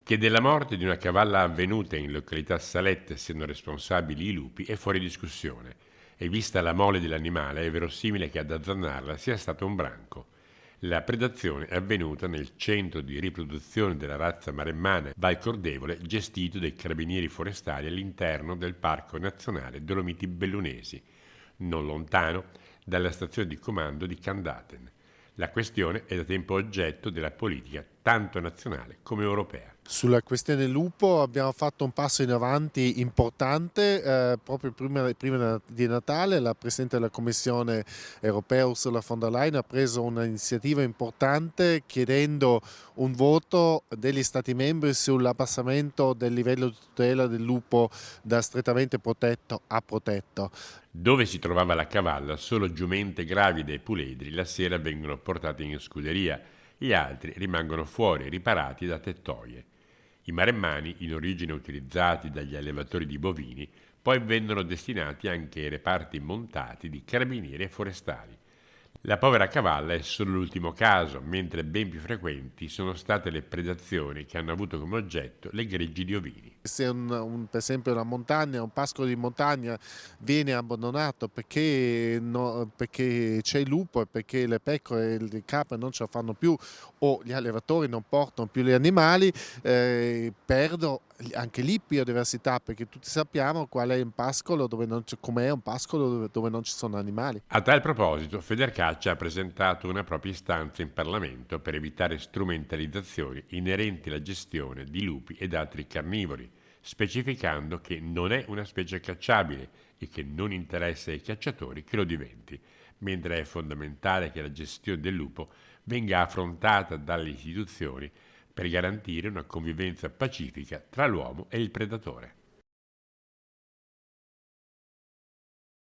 Che della morte di una cavalla avvenuta in località Salette siano responsabili i lupi è fuori discussione e vista la mole dell'animale è verosimile che ad azzannarla sia stato un branco. La predazione è avvenuta nel centro di riproduzione della razza maremmana Val Cordevole gestito dai carabinieri forestali all'interno del Parco Nazionale Dolomiti Bellunesi, non lontano dalla stazione di comando di Candaten. La questione è da tempo oggetto della politica tanto nazionale come europea. Sulla questione lupo abbiamo fatto un passo in avanti importante, proprio prima di Natale la Presidente della Commissione europea Ursula von der Leyen ha preso un'iniziativa importante chiedendo un voto degli Stati membri sull'abbassamento del livello di tutela del lupo da strettamente protetto a protetto. Dove si trovava la cavalla, solo giumente gravide e puledri la sera vengono portate in scuderia, gli altri rimangono fuori riparati da tettoie. I maremmani, in origine utilizzati dagli allevatori di bovini, poi vennero destinati anche ai reparti montati di carabinieri e forestali. La povera cavalla è solo l'ultimo caso, mentre ben più frequenti sono state le predazioni che hanno avuto come oggetto le greggi di ovini. Se per esempio una montagna, un pascolo di montagna viene abbandonato perché c'è il lupo e perché le pecore e le capre non ce la fanno più o gli allevatori non portano più gli animali, perdo anche lì biodiversità perché tutti sappiamo qual è un pascolo dove non c'è, com'è un pascolo dove non ci sono animali. A tal proposito, Federcaccia ha presentato una propria istanza in Parlamento per evitare strumentalizzazioni inerenti alla gestione di lupi ed altri carnivori, specificando che non è una specie cacciabile e che non interessa ai cacciatori che lo diventi, mentre è fondamentale che la gestione del lupo venga affrontata dalle istituzioni per garantire una convivenza pacifica tra l'uomo e il predatore.